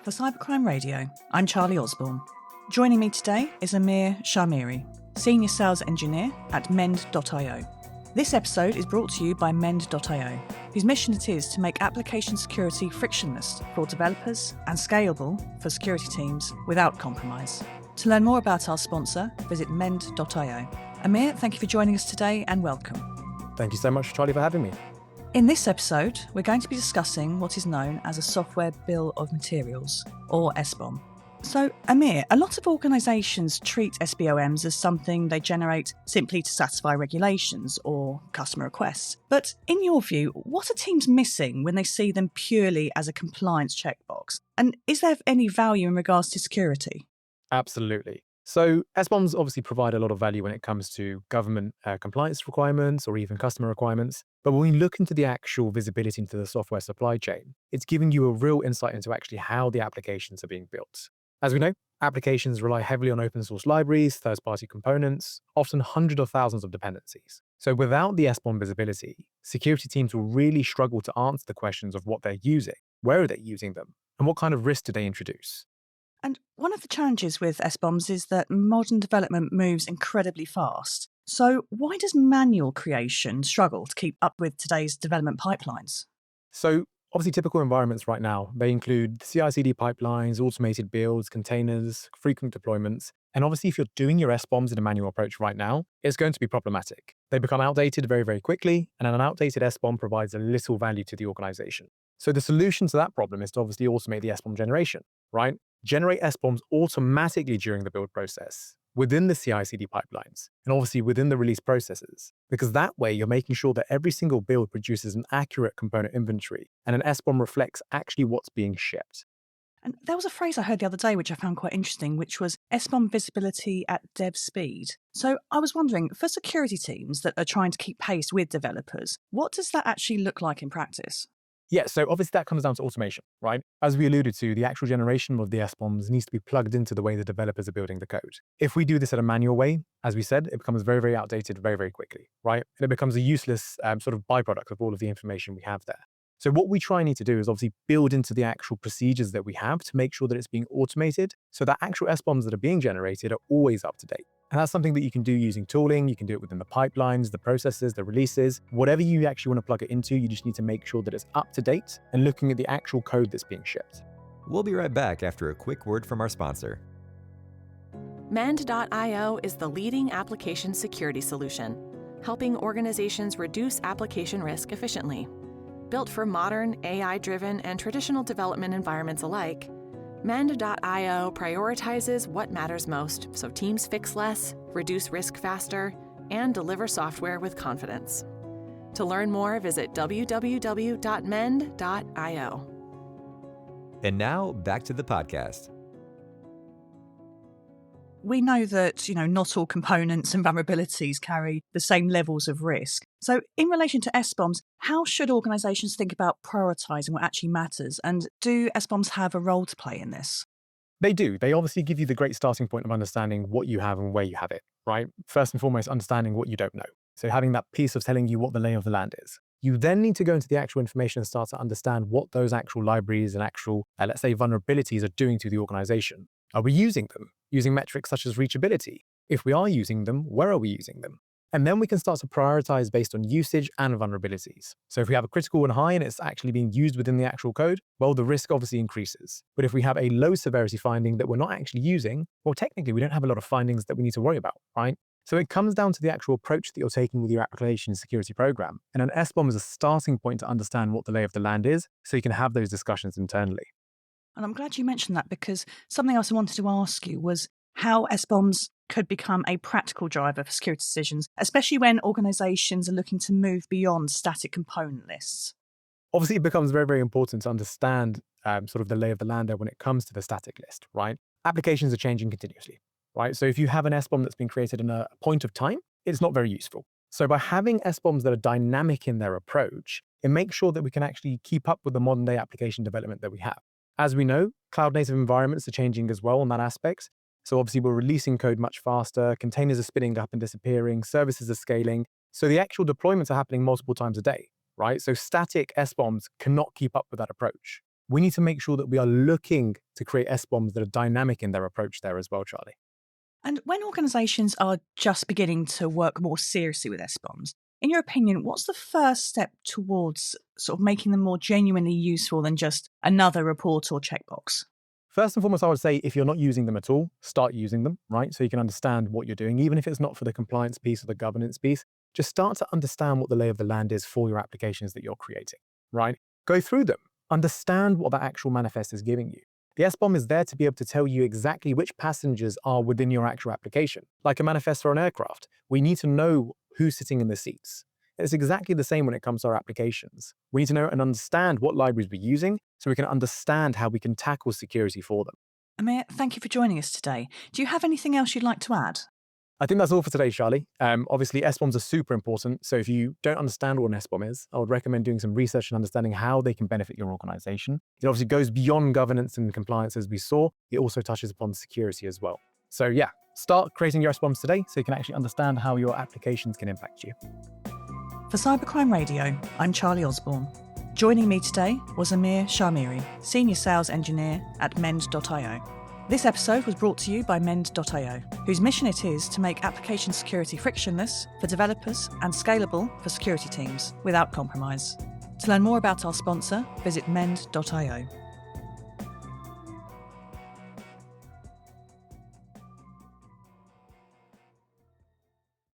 For Cybercrime Radio, I'm Charlie Osborne. Joining me today is Amir Shahmiri, Senior Sales Engineer at Mend.io. This episode is brought to you by Mend.io, whose mission it is to make application security frictionless for developers and scalable for security teams without compromise. To learn more about our sponsor, visit Mend.io. Amir, thank you for joining us today and welcome. Thank you so much, Charlie, for having me. In this episode, we're going to be discussing what is known as a Software Bill of Materials, or SBOM. So, Amir, a lot of organisations treat SBOMs as something they generate simply to satisfy regulations or customer requests. But in your view, what are teams missing when they see them purely as a compliance checkbox? And is there any value in regards to security? Absolutely. So SBOMs obviously provide a lot of value when it comes to government compliance requirements or even customer requirements. But when we look into the actual visibility into the software supply chain, it's giving you a real insight into actually how the applications are being built. As we know, applications rely heavily on open source libraries, third-party components, often hundreds of thousands of dependencies. So without the SBOM visibility, security teams will really struggle to answer the questions of what they're using, where are they using them, and what kind of risk do they introduce. And one of the challenges with SBOMs is that modern development moves incredibly fast. So why does manual creation struggle to keep up with today's development pipelines? So obviously typical environments right now, they include CI/CD pipelines, automated builds, containers, frequent deployments. And obviously if you're doing your SBOMs in a manual approach right now, it's going to be problematic. They become outdated very, very quickly, and an outdated SBOM provides a little value to the organization. So the solution to that problem is to obviously automate the SBOM generation, right? Generate SBOMs automatically during the build process, within the CI/CD pipelines, and obviously within the release processes, because that way you're making sure that every single build produces an accurate component inventory, and an SBOM reflects actually what's being shipped. And there was a phrase I heard the other day which I found quite interesting, which was SBOM visibility at dev speed. So I was wondering, for security teams that are trying to keep pace with developers, what does that actually look like in practice? Yeah, so obviously that comes down to automation, right? As we alluded to, the actual generation of the SBOMs needs to be plugged into the way the developers are building the code. If we do this in a manual way, as we said, it becomes very, very outdated very, very quickly, right? And it becomes a useless sort of byproduct of all of the information we have there. So what we try and need to do is obviously build into the actual procedures that we have to make sure that it's being automated so that actual SBOMs that are being generated are always up to date. And that's something that you can do using tooling. You can do it within the pipelines, the processes, the releases, whatever you actually want to plug it into. You just need to make sure that it's up to date and looking at the actual code that's being shipped. We'll be right back after a quick word from our sponsor. Mend.io is the leading application security solution, helping organizations reduce application risk efficiently. Built for modern, AI-driven, and traditional development environments alike, Mend.io prioritizes what matters most so teams fix less, reduce risk faster, and deliver software with confidence. To learn more, visit www.mend.io. And now, back to the podcast. We know that, not all components and vulnerabilities carry the same levels of risk. So in relation to SBOMs, how should organisations think about prioritising what actually matters? And do SBOMs have a role to play in this? They do. They obviously give you the great starting point of understanding what you have and where you have it, right? First and foremost, understanding what you don't know. So having that piece of telling you what the lay of the land is. You then need to go into the actual information and start to understand what those actual libraries and actual, let's say, vulnerabilities are doing to the organization. Are we using them? Using metrics such as reachability? If we are using them, where are we using them? And then we can start to prioritize based on usage and vulnerabilities. So if we have a critical and high and it's actually being used within the actual code, well, the risk obviously increases. But if we have a low severity finding that we're not actually using, well, technically we don't have a lot of findings that we need to worry about, right? So it comes down to the actual approach that you're taking with your application security program. And an SBOM is a starting point to understand what the lay of the land is, so you can have those discussions internally. And I'm glad you mentioned that, because something else I wanted to ask you was how SBOMs could become a practical driver for security decisions, especially when organisations are looking to move beyond static component lists. Obviously, it becomes very, very important to understand sort of the lay of the land there when it comes to the static list, right? Applications are changing continuously, right? So if you have an SBOM that's been created in a point of time, it's not very useful. So by having SBOMs that are dynamic in their approach, it makes sure that we can actually keep up with the modern day application development that we have. As we know, cloud-native environments are changing as well on that aspect. So obviously we're releasing code much faster, containers are spinning up and disappearing, services are scaling. So the actual deployments are happening multiple times a day, right? So static SBOMs cannot keep up with that approach. we need to make sure that we are looking to create SBOMs that are dynamic in their approach there as well, Charlie. And when organisations are just beginning to work more seriously with SBOMs, in your opinion, what's the first step towards sort of making them more genuinely useful than just another report or checkbox? First and foremost, I would say if you're not using them at all, start using them, right? So you can understand what you're doing, even if it's not for the compliance piece or the governance piece. Just start to understand what the lay of the land is for your applications that you're creating, right? Go through them, understand what that actual manifest is giving you. The SBOM is there to be able to tell you exactly which passengers are within your actual application. Like a manifest for an aircraft, we need to know who's sitting in the seats. It's exactly the same when it comes to our applications. We need to know and understand what libraries we're using so we can understand how we can tackle security for them. Amir, thank you for joining us today. Do you have anything else you'd like to add? I think that's all for today, Charlie. Obviously, SBOMs are super important. So if you don't understand what an SBOM is, I would recommend doing some research and understanding how they can benefit your organization. It obviously goes beyond governance and compliance, as we saw. It also touches upon security as well. So yeah, start creating your SBOMs today so you can actually understand how your applications can impact you. For Cybercrime Radio, I'm Charlie Osborne. Joining me today was Amir Shahmiri, Senior Sales Engineer at Mend.io. This episode was brought to you by Mend.io, whose mission it is to make application security frictionless for developers and scalable for security teams without compromise. To learn more about our sponsor, visit Mend.io.